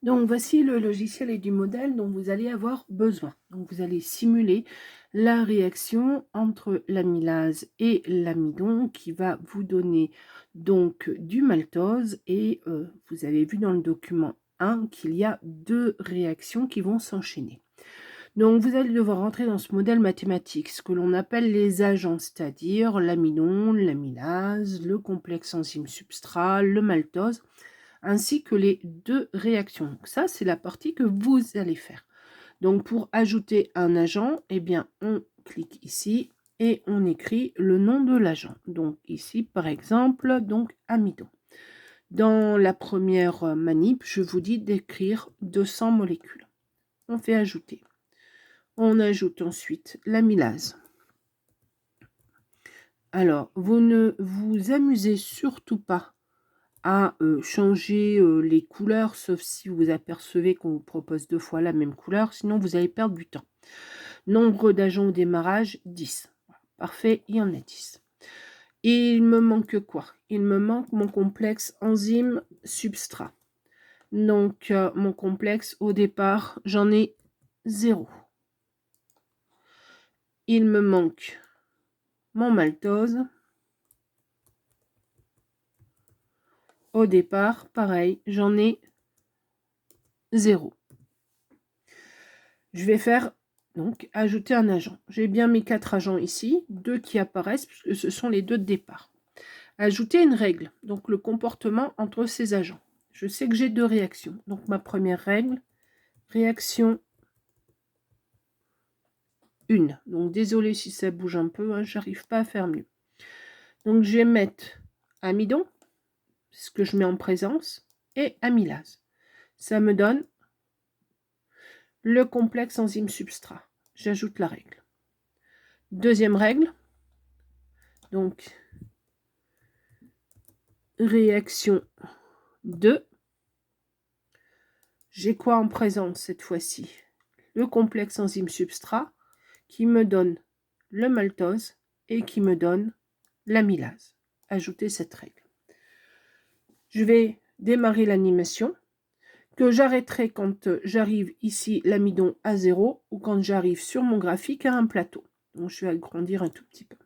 Donc voici le logiciel et du modèle dont vous allez avoir besoin. Donc vous allez simuler la réaction entre l'amylase et l'amidon qui va vous donner donc du maltose et vous avez vu dans le document 1 qu'il y a 2 réactions qui vont s'enchaîner. Donc vous allez devoir rentrer dans ce modèle mathématique ce que l'on appelle les agents, c'est-à-dire l'amidon, l'amylase, le complexe enzyme substrat, le maltose, ainsi que les 2 réactions. Donc ça, c'est la partie que vous allez faire. Donc pour ajouter un agent, eh bien, on clique ici et on écrit le nom de l'agent. Donc ici, par exemple, donc amidon. Dans la première manip, je vous dis d'écrire 200 molécules. On fait ajouter. On ajoute ensuite l'amylase. Alors, vous ne vous amusez surtout pas à changer les couleurs, sauf si vous apercevez qu'on vous propose 2 fois la même couleur, sinon vous allez perdre du temps. Nombre d'agents au démarrage, 10. Parfait, il y en a 10. Et il me manque quoi? Il me manque mon complexe enzyme substrat. Donc mon complexe au départ, j'en ai 0. Il me manque mon maltose. Au départ, pareil, j'en ai 0. Je vais faire donc ajouter un agent. J'ai bien mes 4 agents ici, 2 qui apparaissent puisque ce sont les 2 de départ. Ajouter une règle, donc le comportement entre ces agents. Je sais que j'ai 2 réactions. Donc ma première règle, réaction 1. Donc désolé si ça bouge un peu, hein, j'arrive pas à faire mieux. Donc je vais mettre amidon, ce que je mets en présence, et amylase. Ça me donne le complexe enzyme substrat. J'ajoute la règle. Deuxième règle, donc réaction 2. J'ai quoi en présence cette fois-ci? Le complexe enzyme substrat qui me donne le maltose et qui me donne l'amylase. Ajouter cette règle. Je vais démarrer l'animation que j'arrêterai quand j'arrive ici l'amidon à 0 ou quand j'arrive sur mon graphique à un plateau. Donc je vais agrandir un tout petit peu.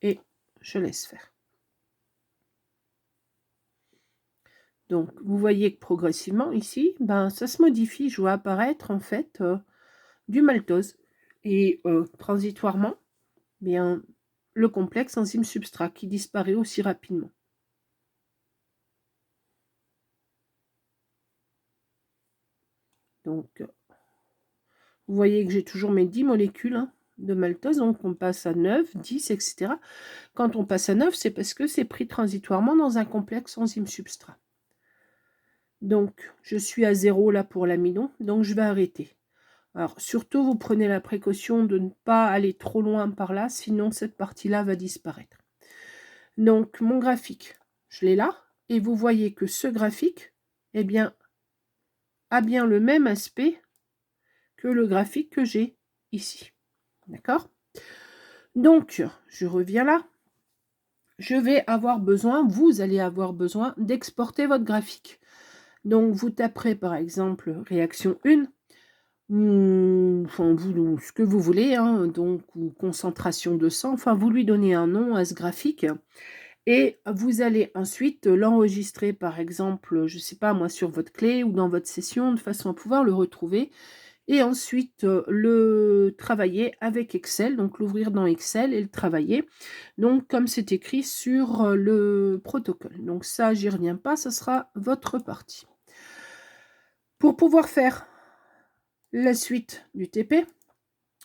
Et je laisse faire. Donc vous voyez que progressivement ici, ben, ça se modifie. Je vois apparaître en fait du maltose. Et transitoirement, bien, le complexe enzyme substrat qui disparaît aussi rapidement. Donc, vous voyez que j'ai toujours mes 10 molécules hein, de maltose, donc on passe à 9, 10, etc. Quand on passe à 9, c'est parce que c'est pris transitoirement dans un complexe enzyme substrat. Donc, je suis à 0 là pour l'amidon, donc je vais arrêter. Alors, surtout, vous prenez la précaution de ne pas aller trop loin par là, sinon cette partie-là va disparaître. Donc, mon graphique, je l'ai là, et vous voyez que ce graphique, eh bien, a bien le même aspect que le graphique que j'ai ici. D'accord? Donc, je reviens là. Je vais avoir besoin, vous allez avoir besoin d'exporter votre graphique. Donc, vous taperez par exemple réaction 1, enfin, vous, ce que vous voulez, hein, donc, ou concentration de sang, enfin, vous lui donnez un nom à ce graphique. Et vous allez ensuite l'enregistrer, par exemple, je ne sais pas moi, sur votre clé ou dans votre session, de façon à pouvoir le retrouver. Et ensuite, le travailler avec Excel, donc l'ouvrir dans Excel et le travailler. Donc, comme c'est écrit sur le protocole. Donc ça, j'y reviens pas, ça sera votre partie. Pour pouvoir faire la suite du TP,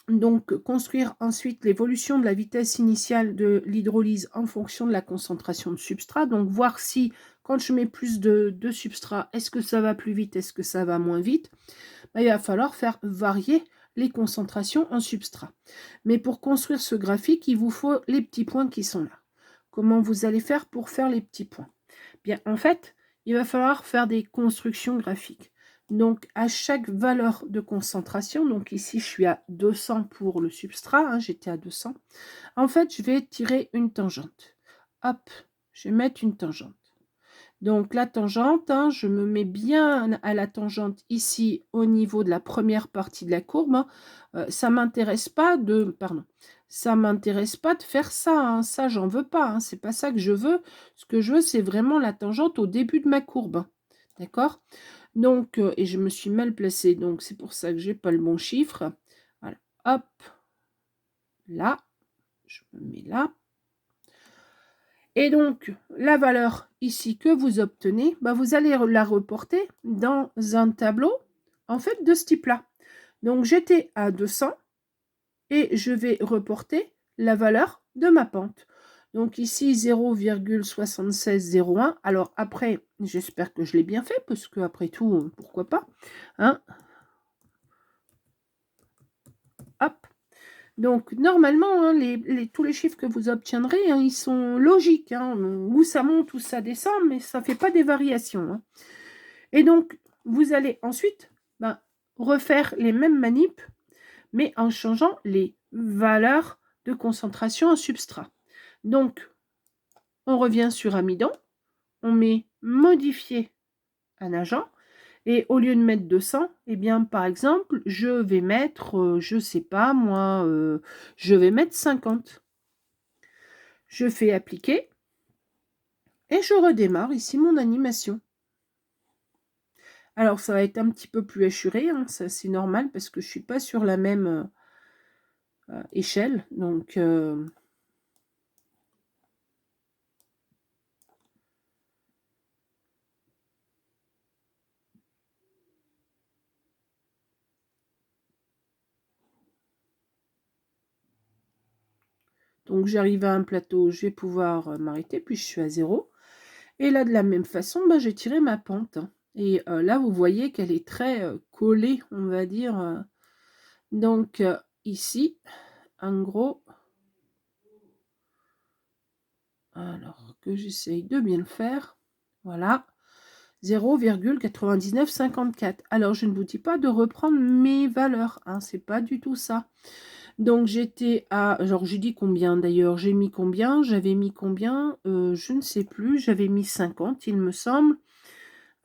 donc construire ensuite l'évolution de la vitesse initiale de l'hydrolyse en fonction de la concentration de substrat. Donc voir si, quand je mets plus de substrat, est-ce que ça va plus vite, est-ce que ça va moins vite. Il va falloir faire varier les concentrations en substrat. Mais pour construire ce graphique, il vous faut les petits points qui sont là. Comment vous allez faire pour faire les petits points? Bien, en fait, il va falloir faire des constructions graphiques. Donc, à chaque valeur de concentration, donc ici, je suis à 200 pour le substrat, hein, j'étais à 200. En fait, je vais tirer une tangente. Hop, je vais mettre une tangente. Donc la tangente, hein, je me mets bien à la tangente ici au niveau de la première partie de la courbe. Hein. Ça m'intéresse pas de, pardon, ça m'intéresse pas de faire ça. Hein. Ça, j'en veux pas. Hein. C'est pas ça que je veux. Ce que je veux, c'est vraiment la tangente au début de ma courbe. D'accord? Donc, et je me suis mal placée. Donc c'est pour ça que j'ai pas le bon chiffre. Voilà. Hop. Là. Je me mets là. Et donc, la valeur ici que vous obtenez, bah, vous allez la reporter dans un tableau, en fait, de ce type-là. Donc, j'étais à 200 et je vais reporter la valeur de ma pente. Donc, ici, 0,7601. Alors, après, j'espère que je l'ai bien fait, parce que après tout, pourquoi pas. Hein. Hop. Donc, normalement, hein, tous les chiffres que vous obtiendrez, hein, ils sont logiques. Hein, où ça monte, où ça descend, mais ça ne fait pas des variations. Hein. Et donc, vous allez ensuite refaire les mêmes manips, mais en changeant les valeurs de concentration en substrat. Donc, on revient sur amidon, on met modifier un agent, et au lieu de mettre 200, eh bien, par exemple, je vais mettre, je ne sais pas, moi, je vais mettre 50. Je fais appliquer, et je redémarre ici mon animation. Alors, ça va être un petit peu plus hachuré, hein, ça c'est normal, parce que je ne suis pas sur la même échelle, donc... Donc j'arrive à un plateau, je vais pouvoir m'arrêter, puis je suis à 0. Et là, de la même façon, j'ai tiré ma pente. Hein. Et là, vous voyez qu'elle est très collée, on va dire. Donc ici, en gros, alors que j'essaye de bien le faire, voilà, 0,9954. Alors, je ne vous dis pas de reprendre mes valeurs, hein, c'est pas du tout ça. Donc j'étais à, genre j'ai dit combien d'ailleurs, j'ai mis combien, j'avais mis combien, je ne sais plus, j'avais mis 50 il me semble.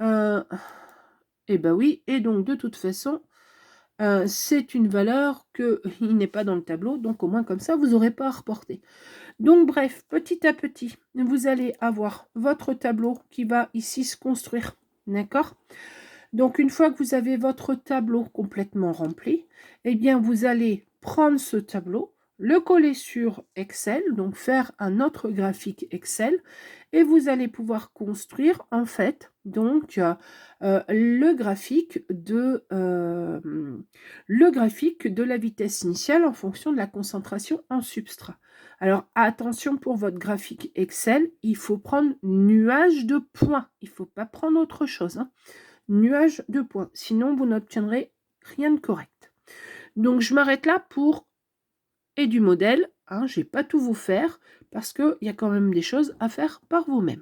Et ben oui, et donc de toute façon, c'est une valeur il n'est pas dans le tableau, donc au moins comme ça vous n'aurez pas à reporter. Donc bref, petit à petit, vous allez avoir votre tableau qui va ici se construire, d'accord? Donc, une fois que vous avez votre tableau complètement rempli, eh bien, vous allez prendre ce tableau, le coller sur Excel, donc faire un autre graphique Excel, et vous allez pouvoir construire, en fait, donc, le graphique de la vitesse initiale en fonction de la concentration en substrat. Alors, attention pour votre graphique Excel, il faut prendre nuage de points, il ne faut pas prendre autre chose, hein. Nuage de points. Sinon, vous n'obtiendrez rien de correct. Donc, je m'arrête là pour et du modèle. Hein, je ne vais pas tout vous faire parce qu'il y a quand même des choses à faire par vous-même.